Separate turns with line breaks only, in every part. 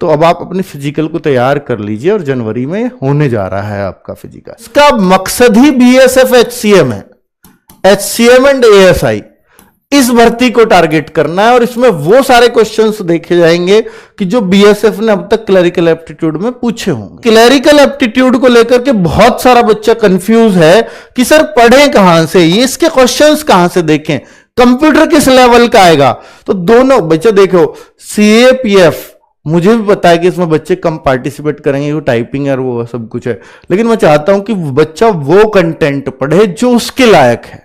तो अब आप अपनी फिजिकल को तैयार कर लीजिए और जनवरी में होने जा रहा है आपका फिजिकल। इसका मकसद ही बीएसएफ एचसीएम है, एचसीएम एंड एएसआई, इस भर्ती को टारगेट करना है। और इसमें वो सारे क्वेश्चंस देखे जाएंगे कि जो बीएसएफ ने अब तक क्लरिकल एप्टीट्यूड में पूछे होंगे। क्लरिकल एप्टीट्यूड को लेकर के बहुत सारा बच्चा कंफ्यूज है कि सर पढ़ें कहां से, ये इसके क्वेश्चंस कहां से देखें, कंप्यूटर किस लेवल का आएगा। तो दोनों बच्चे देखो, सीएपीएफ मुझे भी पता है कि इसमें बच्चे कम पार्टिसिपेट करेंगे, वो टाइपिंग और वो सब कुछ है, लेकिन मैं चाहता हूं कि बच्चा वो कंटेंट पढ़े जो उसके लायक है,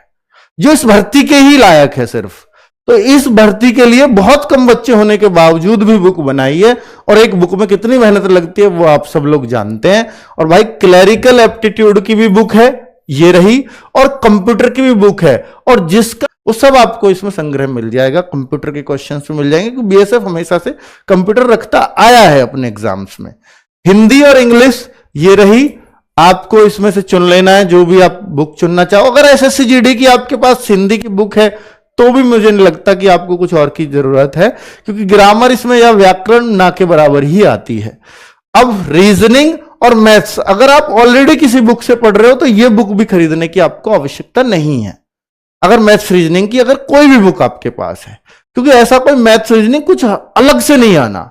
जो इस भर्ती के ही लायक है सिर्फ। तो इस भर्ती के लिए बहुत कम बच्चे होने के बावजूद भी बुक बनाई है, और एक बुक में कितनी मेहनत लगती है वो आप सब लोग जानते हैं। और भाई क्लरिकल एप्टीट्यूड की भी बुक है ये रही, और कंप्यूटर की भी बुक है, और जिसका वो सब आपको इसमें संग्रह मिल जाएगा, कंप्यूटर के क्वेश्चंस भी मिल जाएंगे, क्योंकि बीएसएफ हमेशा से कंप्यूटर रखता आया है अपने एग्जाम्स में। हिंदी और इंग्लिश ये रही, आपको इसमें से चुन लेना है जो भी आप बुक चुनना चाहो। अगर एसएससी जीडी की आपके पास हिंदी की बुक है तो भी मुझे नहीं लगता कि आपको कुछ और की जरूरत है, क्योंकि ग्रामर इसमें या व्याकरण ना के बराबर ही आती है। अब रीजनिंग और मैथ्स अगर आप ऑलरेडी किसी बुक से पढ़ रहे हो तो ये बुक भी खरीदने की आपको आवश्यकता नहीं है। अगर मैथ्स रीजनिंग की अगर कोई भी बुक आपके पास है, क्योंकि ऐसा कोई मैथ्स रीजनिंग कुछ अलग से नहीं आना,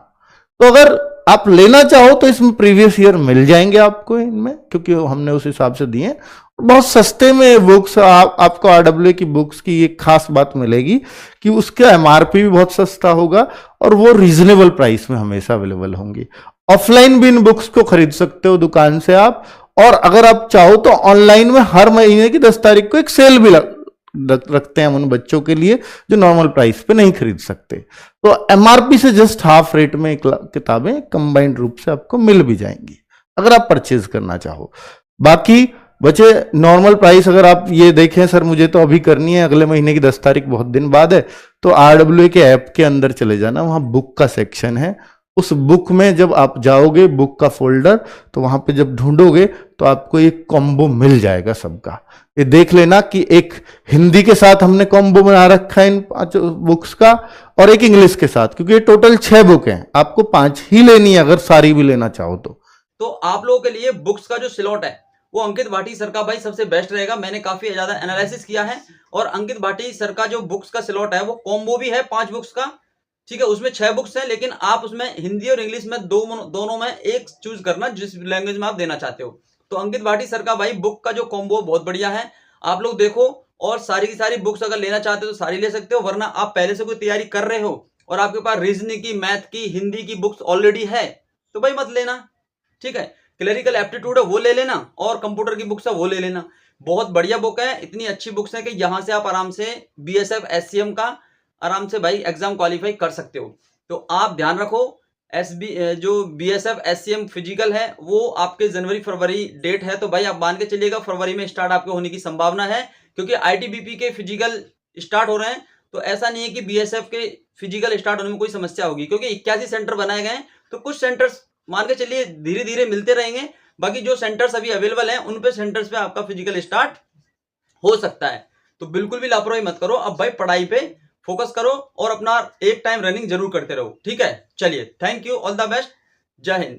तो अगर आप लेना चाहो तो इसमें प्रीवियस ईयर मिल जाएंगे आपको इनमें, क्योंकि हमने उस हिसाब से दिए। बहुत सस्ते में बुक्स आपको आरडब्ल्यू की बुक्स की एक खास बात मिलेगी कि उसका एमआरपी भी बहुत सस्ता होगा और वो रीजनेबल प्राइस में हमेशा अवेलेबल होंगी। ऑफलाइन भी इन बुक्स को खरीद सकते हो दुकान से आप, और अगर आप चाहो तो ऑनलाइन में हर महीने की 10 तारीख को एक सेल भी रखते हैं हम उन बच्चों के लिए जो नॉर्मल प्राइस पे नहीं खरीद सकते। तो एमआरपी से जस्ट हाफ रेट में किताबें कंबाइंड रूप से आपको मिल भी जाएंगी अगर आप परचेज करना चाहो। बाकी बचे नॉर्मल प्राइस अगर आप ये देखें, सर मुझे तो अभी करनी है, अगले महीने की 10 तारीख बहुत दिन बाद है, तो आरडब्ल्यू के ऐप के अंदर चले जाना, वहां बुक का सेक्शन है। उस बुक में जब आप जाओगे, बुक का फोल्डर, तो वहां पे जब ढूंढोगे तो आपको एक कॉम्बो मिल जाएगा सबका। ये देख लेना कि एक हिंदी के साथ हमने कॉम्बो बना रखा है इन 5 बुक्स का, और एक इंग्लिश के साथ, क्योंकि ये टोटल 6 बुक हैं, आपको 5 ही लेनी है अगर सारी भी लेना चाहो तो
आप लोगों के लिए बुक्स का जो स्लॉट है वो अंकित भाटी सर का भाई सबसे बेस्ट रहेगा। मैंने काफी ज्यादा एनालिसिस किया है, और अंकित भाटी सर का जो बुक्स का स्लॉट है वो कॉम्बो भी है 5 बुक्स का, ठीक है। उसमें 6 बुक्स हैं, लेकिन आप उसमें हिंदी और इंग्लिश में दोनों में एक चूज करना जिस लैंग्वेज में आप देना चाहते हो। तो अंकित भाटी सर का भाई बुक का जो कॉम्बो बहुत बढ़िया है, आप लोग देखो, और सारी की सारी बुक्स अगर लेना चाहते हो तो सारी ले सकते हो, वरना आप पहले से कोई तैयारी कर रहे हो और आपके पास रीजनिंग की, मैथ की, हिंदी की बुक्स ऑलरेडी है तो भाई मत लेना, ठीक है। क्लरिकल एप्टीट्यूड है वो ले लेना, और कंप्यूटर की बुक्स है वो ले लेना। बहुत बढ़िया बुक है, इतनी अच्छी बुक्स है कि यहां से आप आराम से बीएसएफ एससीएम का आराम से भाई एग्जाम क्वालिफाई कर सकते हो। तो आप ध्यान रखो, जो बीएसएफ एससीएम फिजिकल है वो आपके जनवरी फरवरी डेट है, तो भाई आप मान के चलिएगा फरवरी में स्टार्ट आपके होने की संभावना है, क्योंकि आईटीबीपी के फिजिकल स्टार्ट हो रहे हैं। तो ऐसा नहीं है कि बीएसएफ के फिजिकल स्टार्ट होने में कोई समस्या होगी, क्योंकि 81 सेंटर बनाए गए हैं, तो कुछ सेंटर्स मान के चलिए धीरे धीरे मिलते रहेंगे। बाकी जो सेंटर्स अभी अवेलेबल हैं उन पे सेंटर्स पे आपका फिजिकल स्टार्ट हो सकता है। तो बिल्कुल भी लापरवाही मत करो, अब भाई पढ़ाई पे फोकस करो और अपना एक टाइम रनिंग जरूर करते रहो, ठीक है। चलिए, thank you, all the best, जय हिंद।